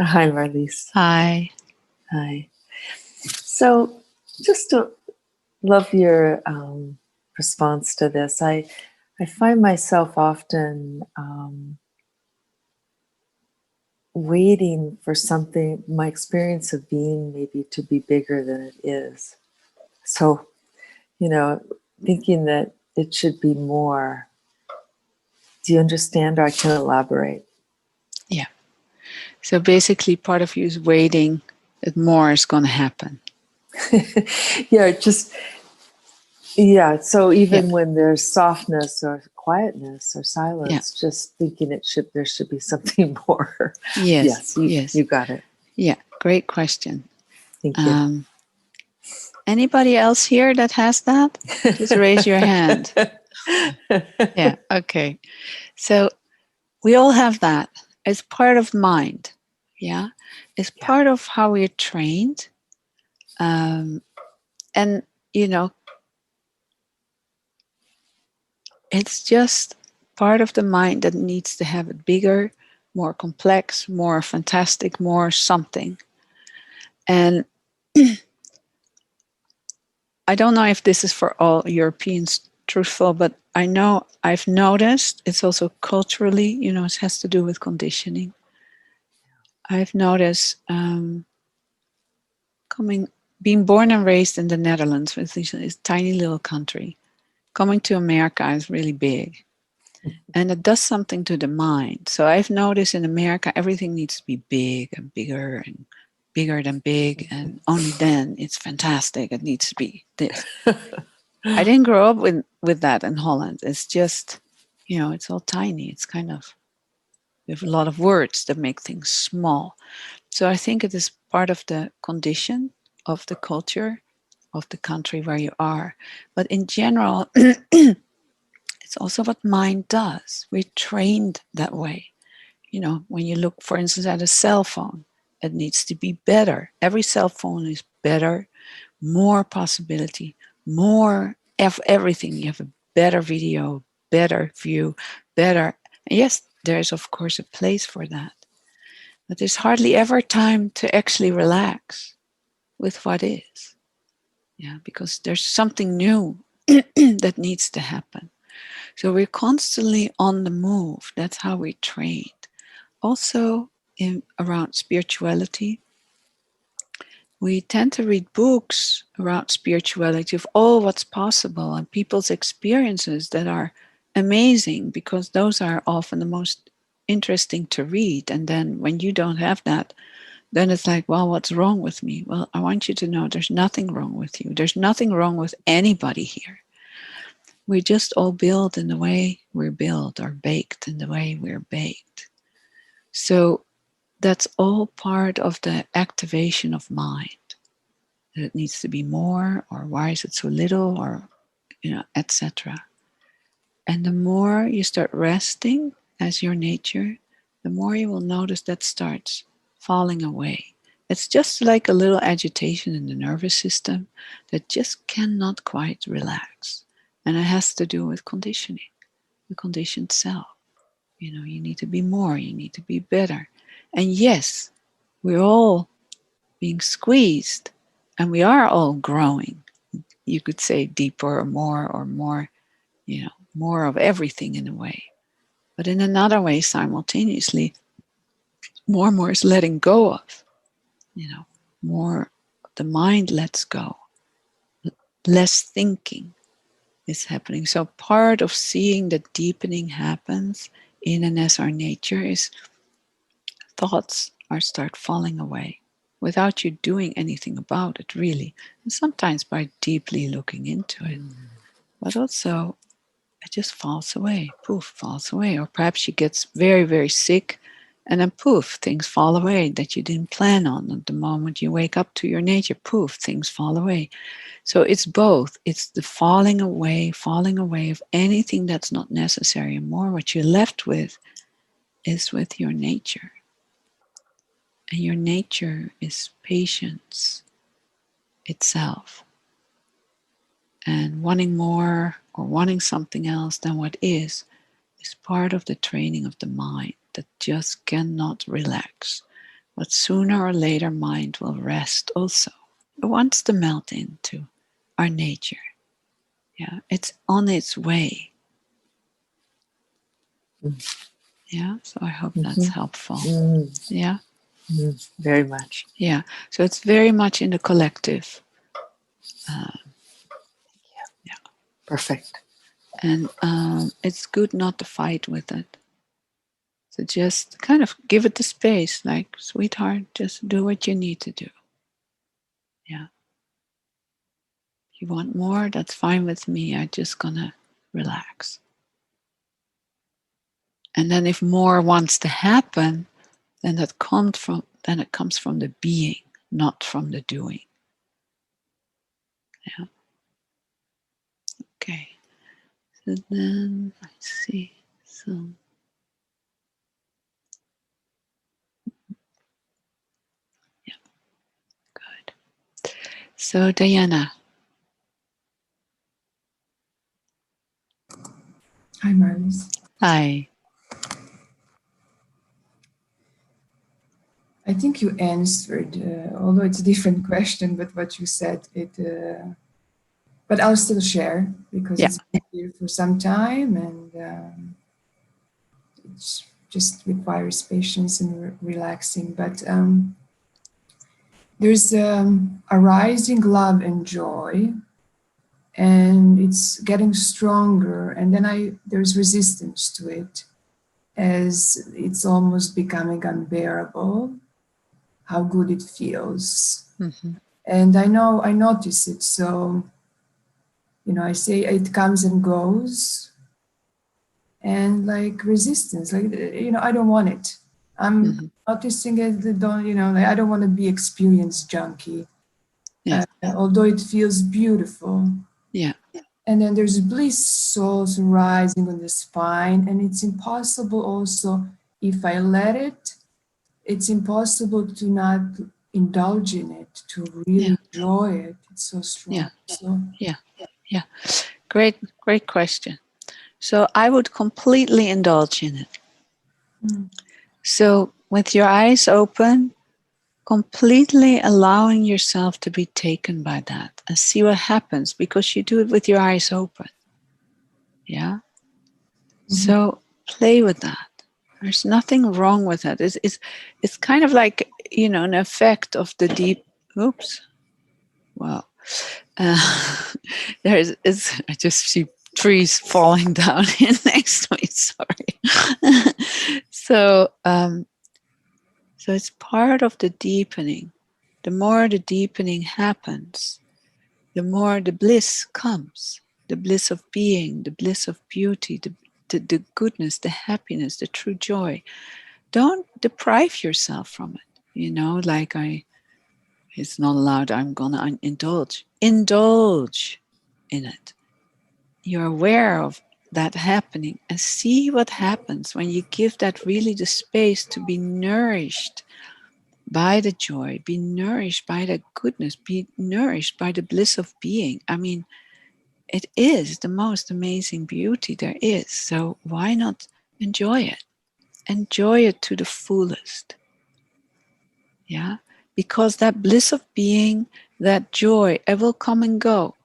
Hi, Marlies. Hi. Hi. So, just to love your response to this. I find myself often waiting for something, my experience of being maybe to be bigger than it is. So, thinking that it should be more. Do you understand, or I can elaborate? Yeah. So basically, part of you is waiting that more is going to happen. Yeah, so Yeah. even when there's softness or quietness or Yeah. silence, just thinking there should be something more. Yes. Yes, Yes. you got it. Yeah. Great question. Thank you. Um, Anybody else here that has that? Just raise your hand. Yeah. Okay. So we all have that. It's part of mind. Yeah. It's Yeah. part of how we're trained. And, you know, it's just part of the mind that needs to have it bigger, more complex, more fantastic, more something. And I don't know if this is for all Europeans truthful, but I know I've noticed it's also culturally, it has to do with conditioning. I've noticed being born and raised in the Netherlands, which is a tiny little country. Coming to America is really big. And it does something to the mind. So I've noticed in America, everything needs to be big and bigger than big. And only then it's fantastic. It needs to be this. I didn't grow up with that in Holland. It's just, it's all tiny. It's kind of, we have a lot of words that make things small. So I think it is part of the condition of the culture of the country where you are. But in general, it's also what mind does. We're trained that way. When you look, for instance, at a cell phone, it needs to be better. Every cell phone is better, more possibility, more everything. You have a better video, better view, better. Yes, there is, of course, a place for that. But there's hardly ever time to actually relax with what is. Yeah, because there's something new that needs to happen. So we're constantly on the move. That's how we trained. Also, around spirituality, we tend to read books around spirituality of all what's possible and people's experiences that are amazing, because those are often the most interesting to read. And then when you don't have that, then it's like, well, what's wrong with me? Well, I want you to know there's nothing wrong with you. There's nothing wrong with anybody here. We're just all built in the way we're built, or baked in the way we're baked. So that's all part of the activation of mind. That it needs to be more, or why is it so little, or etc. And the more you start resting as your nature, the more you will notice that starts falling away. It's just like a little agitation in the nervous system that just cannot quite relax. And it has to do with conditioning, the conditioned self. You need to be more, you need to be better. And yes, we're all being squeezed, and we are all growing. You could say deeper or more, more of everything in a way. But in another way, simultaneously, more and more is letting go of, more the mind lets go, less thinking is happening. So part of seeing that deepening happens in and as our nature is thoughts are start falling away without you doing anything about it, really. And sometimes by deeply looking into it. But also it just falls away, poof, falls away. Or perhaps she gets very, very sick, and then poof, things fall away that you didn't plan on. At the moment you wake up to your nature, poof, things fall away. So it's both. It's the falling away of anything that's not necessary, and more what you're left with is with your nature. And your nature is patience itself. And wanting more or wanting something else than what is part of the training of the mind that just cannot relax But sooner or later, mind will rest also. It wants to melt into our nature. Yeah, it's on its way. Yeah, so I hope that's helpful. Yeah. Very much. Yeah, so it's very much in the collective. Yeah. Perfect. And it's good not to fight with it. So just kind of give it the space, like, sweetheart, just do what you need to do. Yeah. If you want more, that's fine with me. I'm just gonna relax. And then if more wants to happen, then it comes from the being, not from the doing. Yeah. Okay. So then I see some. Yeah. Good. So Diana. Hi, Marlies. Hi. I think you answered, although it's a different question, but what you said, but I'll still share because it's been here for some time, and it just requires patience and relaxing. But there's a rising love and joy, and it's getting stronger, and then there's resistance to it as it's almost becoming unbearable. How good it feels. Mm-hmm. And I notice it. So, I say it comes and goes, and like resistance, like, I don't want it. I'm noticing it. I don't want to be experience junkie. Yeah. Although it feels beautiful. Yeah. And then there's bliss also rising on the spine, and it's impossible also, if I let it, it's impossible to not indulge in it, to really enjoy it. It's so strong. Yeah. So, yeah. Great question. So I would completely indulge in it. So with your eyes open, completely allowing yourself to be taken by that and see what happens, because you do it with your eyes open. Yeah. So play with that. There's nothing wrong with that. It's kind of like, an effect of the deep. Oops. Wow. I just see trees falling down next to me. Sorry. So it's part of the deepening. The more the deepening happens, the more the bliss comes. The bliss of being, the bliss of beauty, the goodness, the happiness, the true joy. Don't deprive yourself from it. Like it's not allowed, I'm gonna indulge. Indulge in it. You're aware of that happening and see what happens when you give that really the space to be nourished by the joy, be nourished by the goodness, be nourished by the bliss of being. I mean, it is the most amazing beauty there is. So why not enjoy it? Enjoy it to the fullest. Yeah? Because that bliss of being, that joy, it will come and go.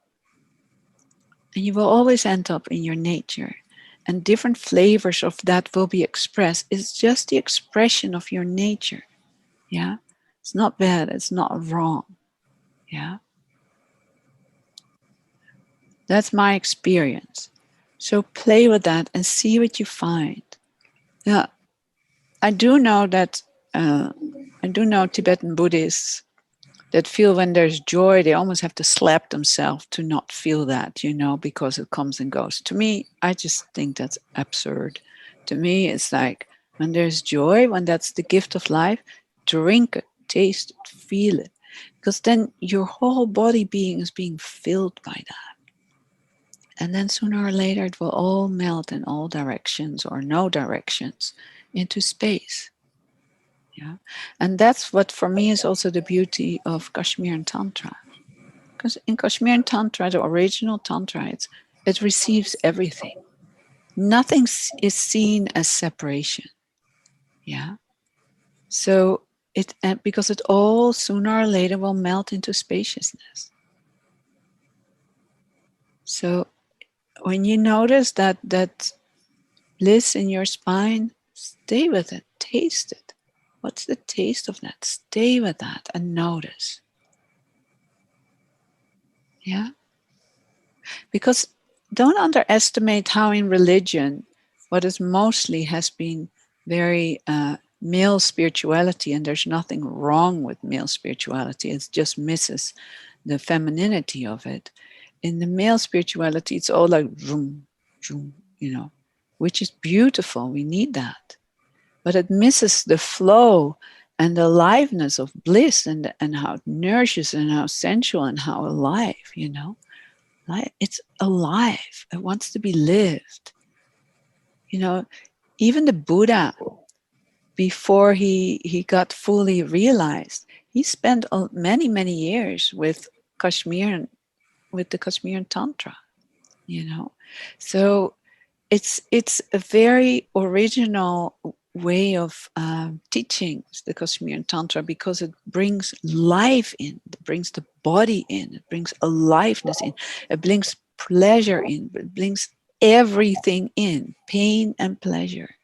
And you will always end up in your nature. And different flavors of that will be expressed. It's just the expression of your nature. Yeah? It's not bad. It's not wrong. Yeah? That's my experience. So play with that and see what you find. Yeah. I do know that, Tibetan Buddhists that feel when there's joy, they almost have to slap themselves to not feel that, because it comes and goes. To me, I just think that's absurd. To me, it's like when there's joy, when that's the gift of life, drink it, taste it, feel it. Because then your whole body being is being filled by that. And then sooner or later, it will all melt in all directions or no directions into space. Yeah, and that's what for me is also the beauty of Kashmir Tantra. Because in Kashmir Tantra, the original Tantra, it receives everything. Nothing is seen as separation. Yeah. So because it all sooner or later will melt into spaciousness. So when you notice that bliss in your spine, stay with it, taste it. What's the taste of that? Stay with that and notice. Yeah? Because don't underestimate how in religion, what is mostly has been very male spirituality, and there's nothing wrong with male spirituality, it just misses the femininity of it. In the male spirituality, it's all like zoom, zoom, which is beautiful. We need that. But it misses the flow and the aliveness of bliss and how it nourishes and how sensual and how alive, It's alive. It wants to be lived. Even the Buddha, before he got fully realized, he spent many, many years with Kashmir, with the Kashmir Tantra, So it's a very original way of teaching the Kashmir Tantra, because it brings life in, it brings the body in, it brings aliveness in, it brings pleasure in, it brings everything in, pain and pleasure.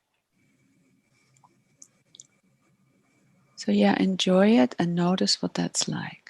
So yeah, enjoy it and notice what that's like.